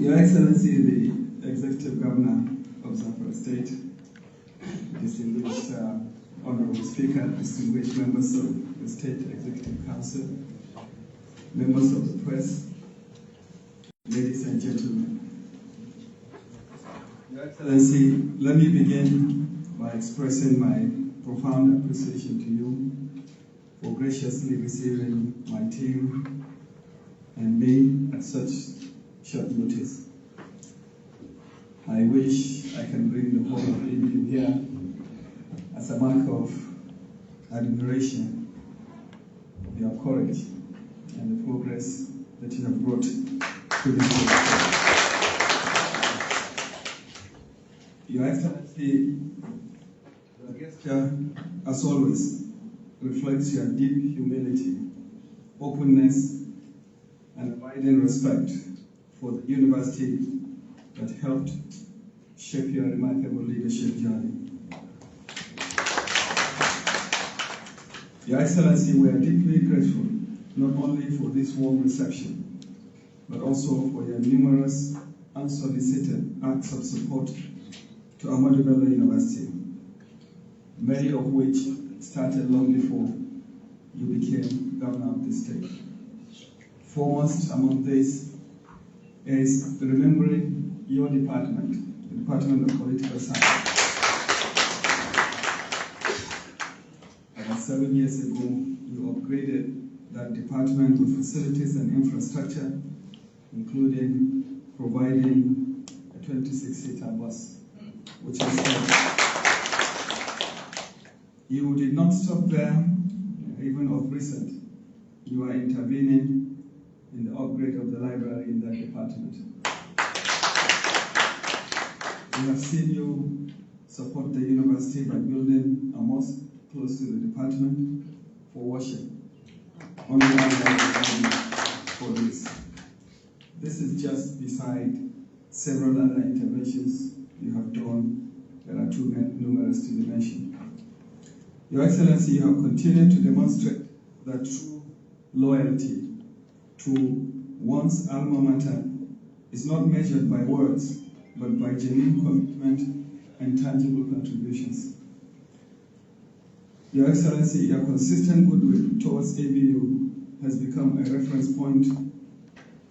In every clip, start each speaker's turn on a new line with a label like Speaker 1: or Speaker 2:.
Speaker 1: Your Excellency, the Executive Governor of Zamfara State, distinguished Honorable Speaker, distinguished members of the State Executive Council, members of the press, ladies and gentlemen. Your Excellency, let me begin by expressing my profound appreciation to you for graciously receiving my team and me at such short notice. I wish I can bring the whole of ABU here as a mark of admiration of your courage and the progress that you have brought to this work. Your Excellency, the gesture, as always, reflects your deep humility, openness, and abiding respect for the university that helped shape your remarkable leadership journey. Your Excellency, we are deeply grateful not only for this warm reception, but also for your numerous unsolicited acts of support to Ahmad University, many of which started long before you became governor of the state. Foremost among these is remembering your department, the Department of Political Science. About 7 years ago, you upgraded that department with facilities and infrastructure, including providing a 26-seater bus, which is helped. You did not stop there. Even of recent, you are intervening in the upgrade of the library in that department. We have seen you support the university by building a mosque close to the department for worship. Only one for this. This is just beside several other interventions you have done that are too numerous to be mentioned. Your Excellency, you have continued to demonstrate that true loyalty to one's alma mater is not measured by words, but by genuine commitment and tangible contributions. Your Excellency, your consistent goodwill towards ABU has become a reference point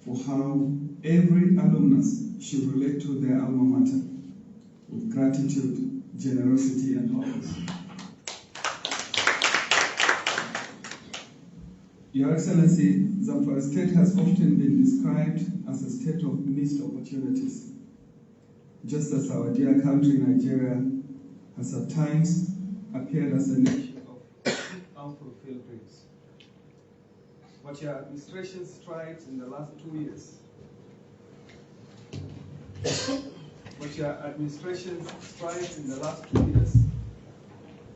Speaker 1: for how every alumnus should relate to their alma mater with gratitude, generosity, and purpose. Your Excellency, Zamfara State has often been described as a state of missed opportunities, just as our dear country, Nigeria, has at times appeared as a nation of unfulfilled dreams. But your administration's strides in the last 2 years,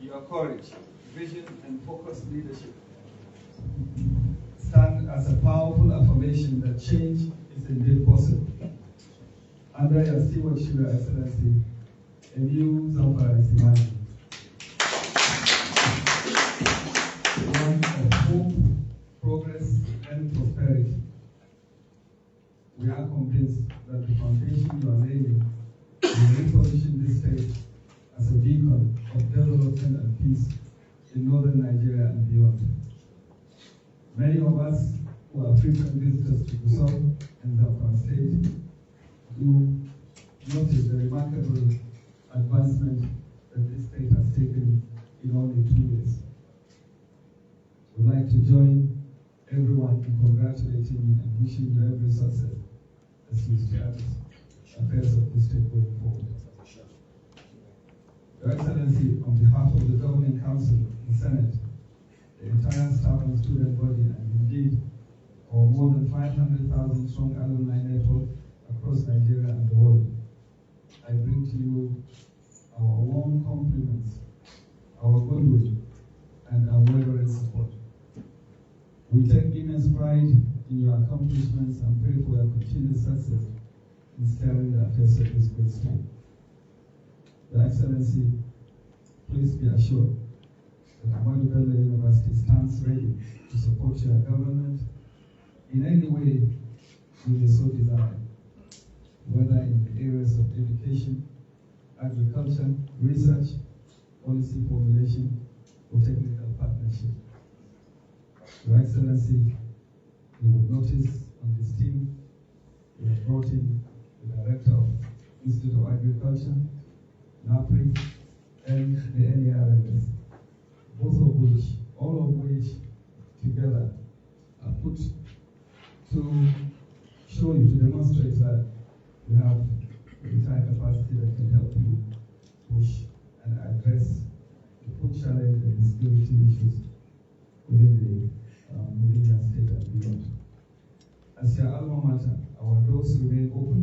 Speaker 1: your courage, vision, and focused leadership stand as a powerful affirmation that change is indeed possible. Under your stewardship, Your Excellency, a new Zamfara is emerging. One of hope, progress, and prosperity. We are convinced that the foundation you are laying will reposition this state as a beacon of development and peace in northern Nigeria and beyond. Many of us who are frequent visitors to Gusau and Zamfara State do notice the remarkable advancement that this state has taken in only 2 years. We'd like to join everyone in congratulating you and wishing you every success as you start affairs of this state going forward. Your Excellency, on behalf of the Governing Council and Senate, the entire staff and student body, and indeed our more than 500,000 strong alumni network across Nigeria and the world, I bring to you our warm compliments, our goodwill, and our unwavering support. We take immense pride in your accomplishments and pray for your continued success in steering the affairs of this great state. Your Excellency, please be assured that Ahmad University stands ready to support your government in any way you may so desire. whether in the areas of education, agriculture, research, policy formulation, or technical partnership. Your Excellency, you would notice on this team, we have brought in the Director of Institute of Agriculture, NAPRI, and the NERMS, all of which together are put to show you, to demonstrate that we have the entire capacity that can help you push and address the food challenge and the security issues within your state and beyond. As your alma mater, our doors remain open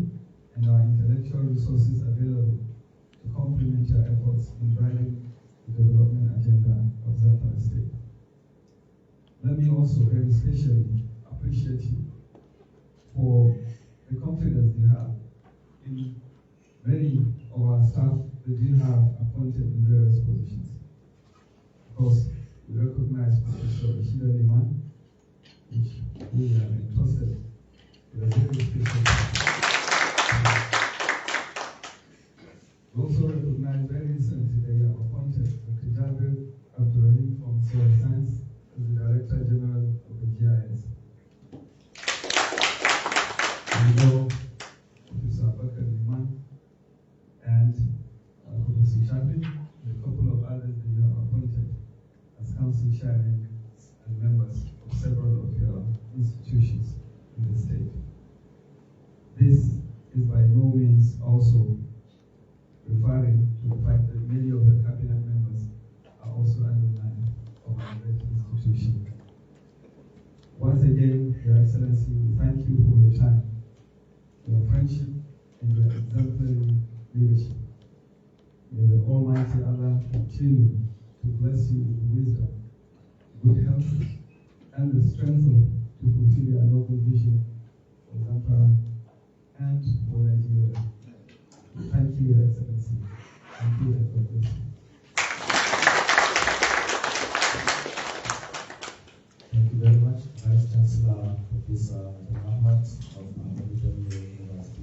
Speaker 1: and our intellectual resources available to complement your efforts in driving the development agenda of Zamfara State. Let me also very especially appreciate you for the confidence you have in many of our staff that you have appointed in various positions. Of course, we recognize Professor Ishida Liman, which we have entrusted with a very special task. We also recognize very recently that you have appointed Dr. Jabir Abdurrahim from Soil Science as the Director General of the GIS. We know Professor Abakar Liman and Professor Chapi, and a couple of others that you have appointed as council chairmen and members of several of your institutions in the state. This is by no means also referring to the fact that many of the cabinet members are also alumni of our great institution. Once again, Your Excellency, we thank you for your time, your friendship, and your exemplary leadership. May the Almighty Allah continue to bless you with wisdom, good health, and the strength to fulfill your noble vision for Zamfara and for Nigeria. Thank you, Your Excellency. Thank you, and God bless you.
Speaker 2: Thank you very much, Vice Chancellor Professor Ahmad of Ahmad University.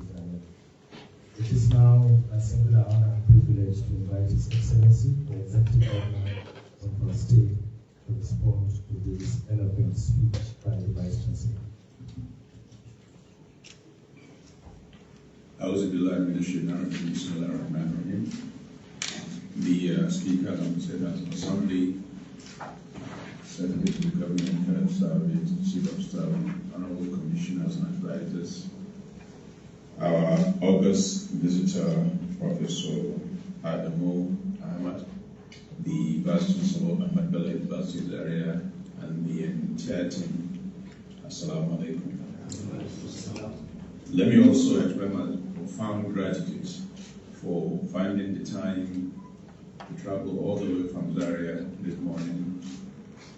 Speaker 2: It is now a singular honor and privilege to invite His Excellency, the Executive Governor of our state, to respond to this eloquent speech by the Vice Chancellor.
Speaker 3: The Speaker of the State House of Assembly, Secretary to the Government, Head of Service, Chief of Staff, Honorable Commissioners and Advisors, our August visitor, Professor Adamu, Ahmad, the Vice Chancellor of Ahmad Bello University area, and the entire team. Assalamu alaikum. Let me also express my profound gratitude for finding the time to travel all the way from Zaria this morning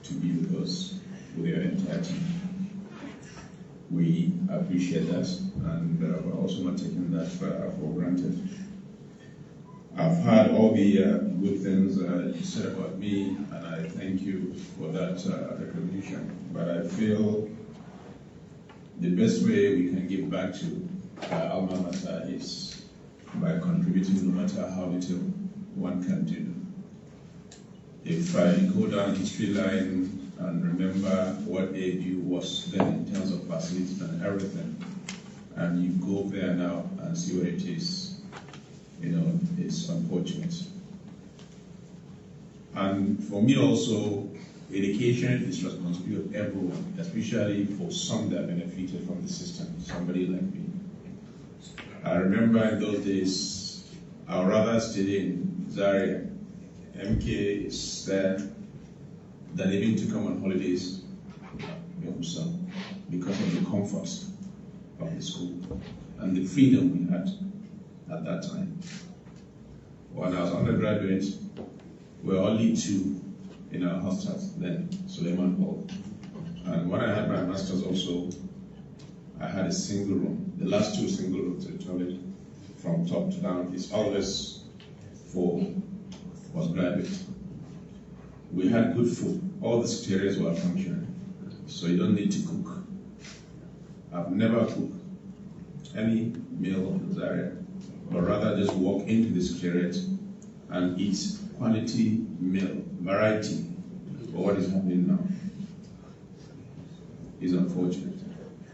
Speaker 3: to be with us, with your entire team. We appreciate that, and we're also not taking that for granted. I've heard all the good things you said about me, and I thank you for that recognition. But I feel the best way we can give back to alma mater is by contributing, no matter how little one can do. If I go down history line and remember what ABU was then in terms of facilities and everything, and you go there now and see what it is, it's unfortunate. And for me also, education is responsibility of everyone, especially for some that benefited from the system, somebody like me. I remember in those days, I would rather study in Zaria. MK is there than even to come on holidays because of the comforts of the school and the freedom we had at that time. When I was undergraduate, we were only two in our hostels then, Suleiman Hall. And when I had my master's also, I had a single room. The last two single rooms, the toilet from top to down is always for postgraduate. We had good food. All the secretaries were functioning, so you don't need to cook. I've never cooked. any meal in this area, but rather just walk into the secretariat and eat quality meal, variety. But what is happening now is unfortunate.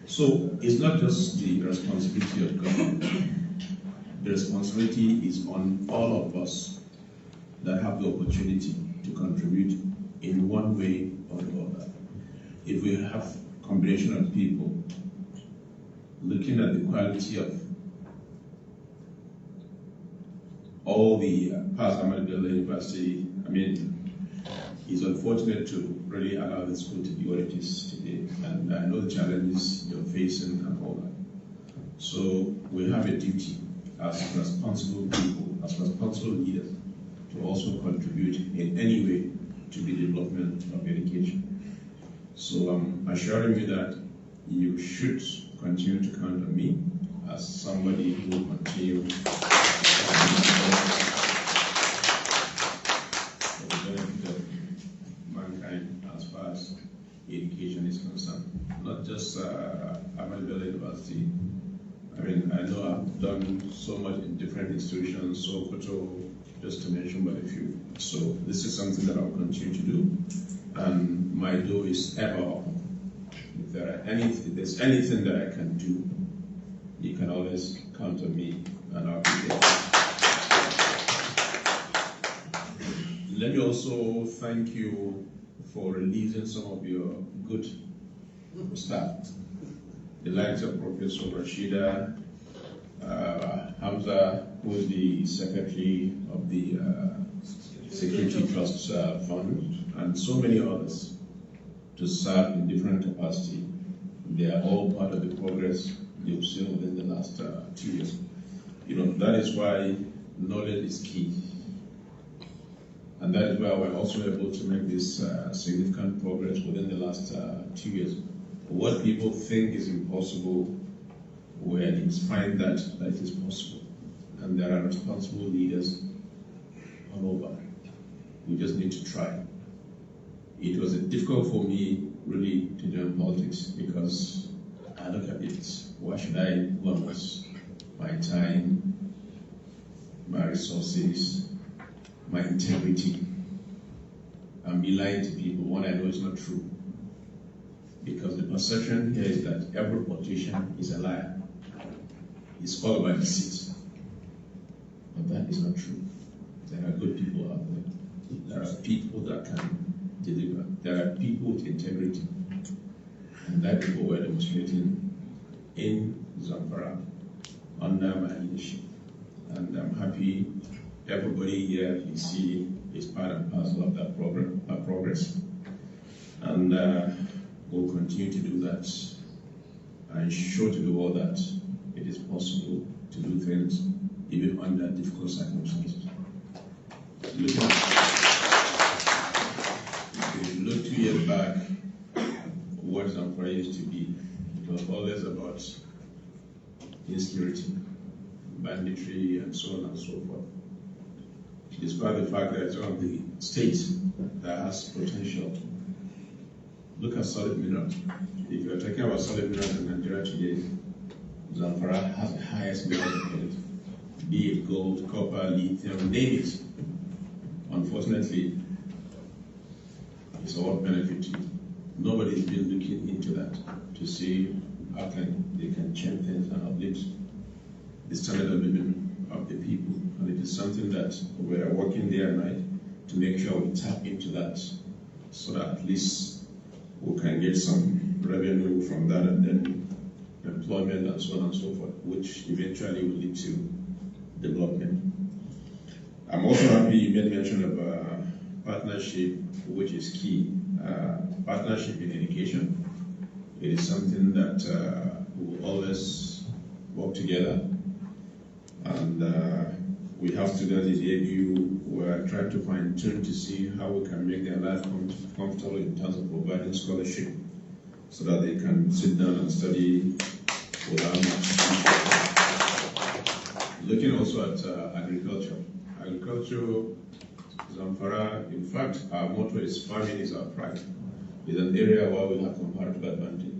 Speaker 3: So it's not just the responsibility of government. The responsibility is on all of us that have the opportunity to contribute in one way or the other. If we have a combination of people looking at the quality of all the past Ahmad University, it's unfortunate to really allow the school to be what it is today. And I know the challenges you're facing and all that. So we have a duty as responsible people, as responsible leaders, to also contribute in any way to the development of education. So I'm assuring you that you should continue to count on me as somebody who will continue for the benefit of mankind as far as education is concerned. Not just Ahmad University. I know I've done so much in different institutions, Sokoto, just to mention but a few. So this is something that I'll continue to do. And my door is ever open. If there's anything that I can do, you can always count on me and I'll be there. Let me also thank you for releasing some of your good staff. The likes of Professor Rashida, Hamza, who is the secretary of the Security Trust Fund, and so many others to serve in different capacity. They are all part of the progress you've seen within the last 2 years. That is why knowledge is key. And that is why we're also able to make this significant progress within the last 2 years. What people think is impossible, we find that it is possible. And there are responsible leaders all over. We just need to try. It was difficult for me really to join politics because I look at it, why should I lose my time, my resources, my integrity, and be lying to people when I know it's not true? Because the perception here is that every politician is a liar. It's all about deceit. But that is not true. There are good people out there. There are people that can deliver. There are people with integrity. And that is what we're demonstrating in Zamfara under my leadership. And I'm happy everybody here you see is part and parcel of that progress. And we'll continue to do that and show to the world that it is possible to do things even under difficult circumstances. If you look 2 years back, what Zamfara used to be, it was always about insecurity, banditry, and so on and so forth. Despite the fact that it's one of the states that has potential. Look at solid minerals. If you're talking about solid minerals in Nigeria today, Zamfara has the highest mineral quality, be it gold, copper, lithium, name it. Unfortunately, it's all benefit to you. Nobody's been looking into that to see how they can change things and uplift the standard of living of the people. And it is something that we are working day and night to make sure we tap into that so that at least we can get some revenue from that and then employment and so on and so forth, which eventually will lead to development. I'm also happy you made mention of partnership, which is key. Partnership in education. It is something that we will always work together. And we have students in the ABU. We're trying to fine tune to see how we can make their life comfortable in terms of providing scholarship so that they can sit down and study without much. Looking also at agriculture. Agriculture, Zamfara, in fact, our motto is farming is our pride. It's an area where we have comparative advantage.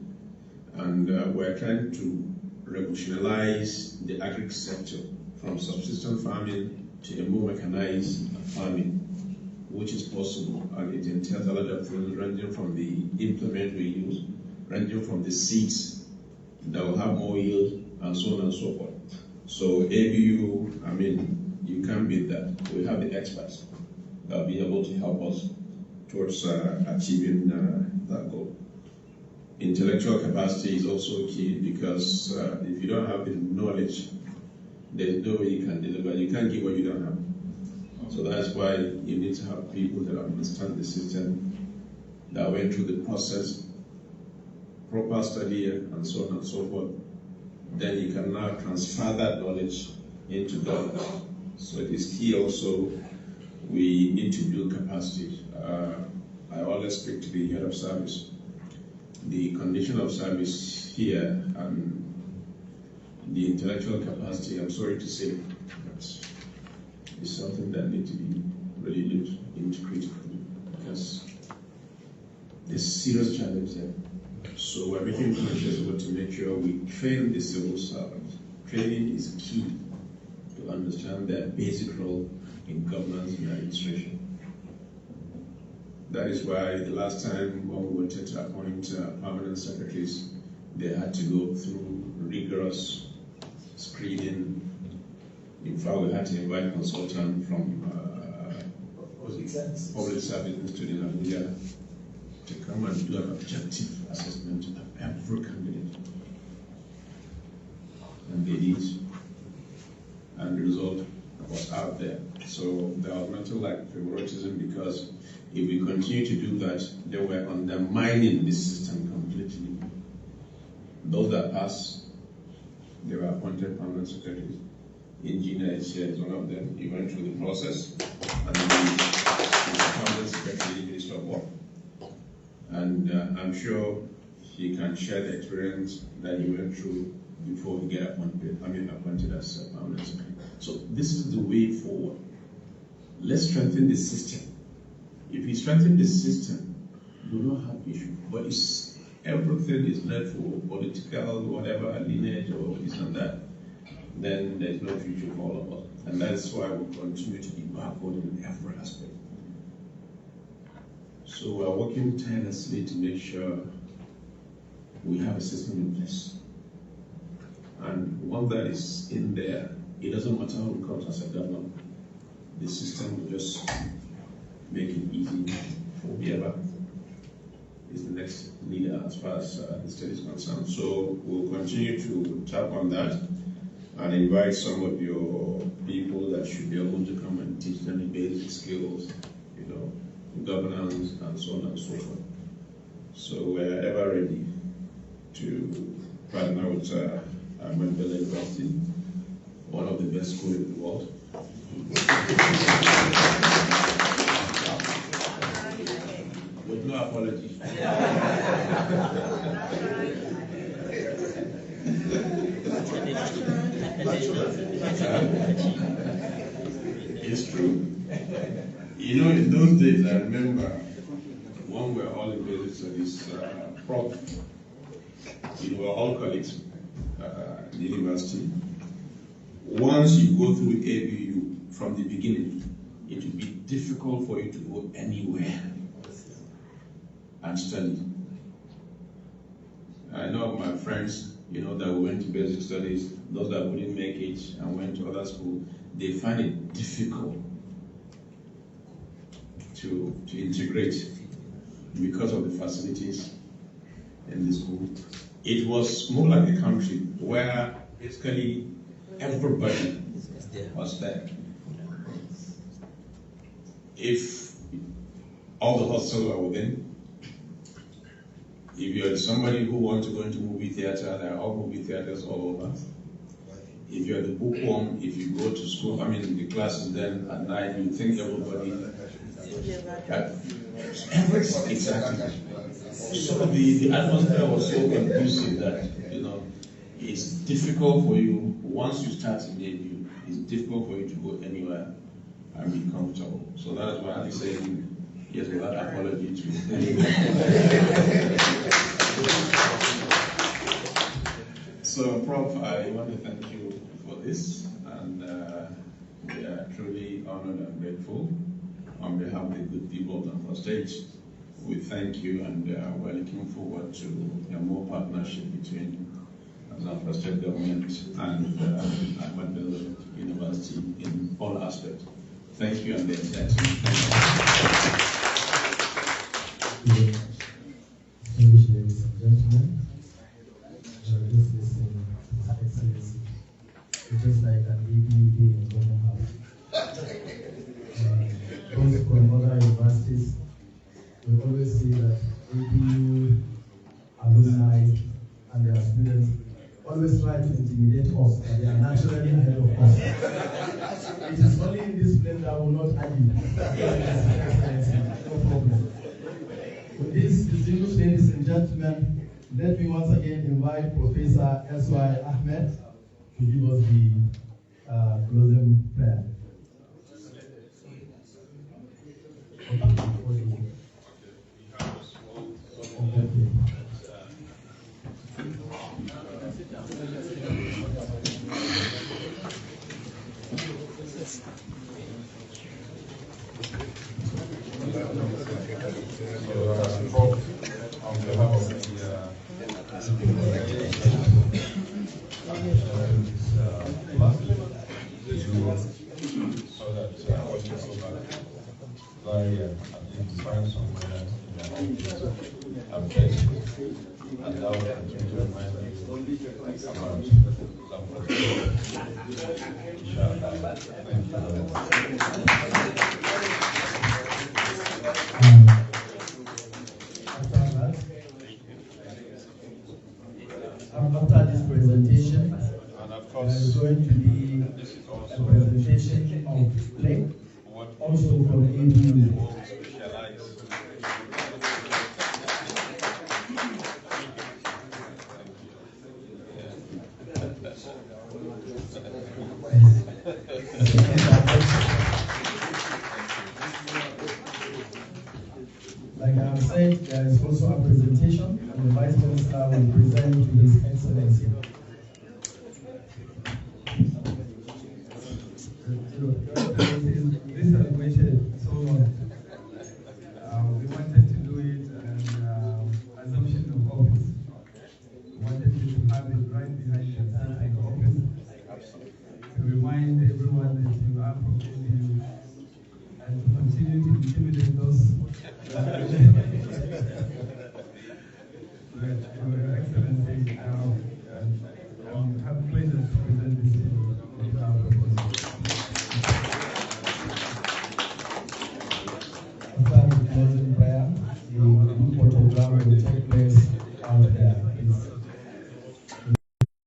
Speaker 3: And we're trying to revolutionize the agric sector from subsistence farming to a more mechanized farming, which is possible, and it entails a lot of things ranging from the implement we use, ranging from the seeds that will have more yield, and so on and so forth. So ABU, I mean, you can't beat that. We have the experts that will be able to help us towards achieving that goal. Intellectual capacity is also key, because if you don't have the knowledge, there's no way you can deliver. You can't give what you don't have. So that's why you need to have people that understand the system, that went through the process, proper study, and so on and so forth. Then you can now transfer that knowledge into governance. So it is key also, we need to build capacity. I always speak to the head of service. The condition of service here and the intellectual capacity, I'm sorry to say, but it's something that needs to be really looked into critically, because there's serious challenge there. So we're making conscious about to make sure we train the civil servants. Training is key to understand their basic role in governance and administration. That is why the last time when we wanted to appoint permanent secretaries, they had to go through rigorous screening. In fact, we had to invite a consultant from Public Service Institute in Abuja to come and do an objective assessment of every candidate. And they did. And the result was out there. So there was nothing like favoritism, because if we continue to do that, then we're undermining the system completely. Those that pass, they were appointed permanent secretaries. Engineer is here, is one of them. He went through the process, and he was permanent secretary, Minister of War. And I'm sure he can share the experience that he went through before he got appointed as permanent secretary. So this is the way forward. Let's strengthen the system. If we strengthen the system, we will not have issue. But it's, everything is led for political, whatever, lineage or this and that, then there's no future for all of us. And that's why we continue to be backward in every aspect. So we're working tirelessly to make sure we have a system in place. And once that is in there, it doesn't matter who comes as a governor. The system will just make it easy for whoever is the next leader as far as the state is concerned. So we'll continue to tap on that and invite some of your people that should be able to come and teach them the basic skills, you know, governance and so on and so forth. So we're ever ready to partner with Ahmad University, one of the best schools in the world. With no apology. It's true. You know, in those days, I remember when we were all in basic studies, Prof, we were all colleagues at the university. Once you go through ABU from the beginning, it will be difficult for you to go anywhere and study. I know of my friends, you know, that went to basic studies, those that couldn't make it and went to other schools, they find it difficult to integrate because of the facilities in the school. It was more like a country where basically everybody was there. If all the hostels were within, if you're somebody who wants to go into movie theater, there are all movie theaters all over. If you're the bookworm, if you go to school, the classes then at night, you think everybody. Exactly. So the atmosphere was so conducive that, you know, it's difficult for you, once you start in ABU, it's difficult for you to go anywhere and be comfortable. So that's why I'm saying, yes, without apology to anyone. So, Prof, Prof, I want to thank you for this, and we are truly honored and grateful on behalf of the good people of Zamfara State. We thank you, and we're looking forward to more partnership between Zamfara State government and Ahmad University in all aspects. Thank you, and the entire team.
Speaker 2: Distinguished ladies and gentlemen, just listening to His Excellency. It's just like an ABUD in Government House. Those from other universities, we always see that ABU alumni and their students always try to intimidate us, but they are naturally ahead of us. It is only in this place that I will not argue. No problem. With these distinguished ladies and gentlemen, let me once again invite Professor S.Y. Ahmad to give us the closing prayer.
Speaker 4: Prof, on behalf of the so that when you go back, I find somewhere in the office and place, and that will continue to remind me about Zamfara. Inshallah. Thank you very much.
Speaker 2: After this presentation,
Speaker 4: And of
Speaker 2: there is
Speaker 4: course,
Speaker 2: going to be
Speaker 4: this is
Speaker 2: a
Speaker 4: also
Speaker 2: presentation of play,
Speaker 4: what
Speaker 2: also from ABU.
Speaker 4: specialize.
Speaker 2: Like I have said, there is also a presentation, and the Vice Minister will present to His Excellency.
Speaker 1: This has waited so long. We wanted to do it and assumption of office. We wanted you to have it right behind the seat in the office to remind everyone that you are from ABU and to continue to intimidate those. Your Excellency, I have a pleasure to present this to you.
Speaker 2: After the closing prayer, the group photograph will take place out there. Please.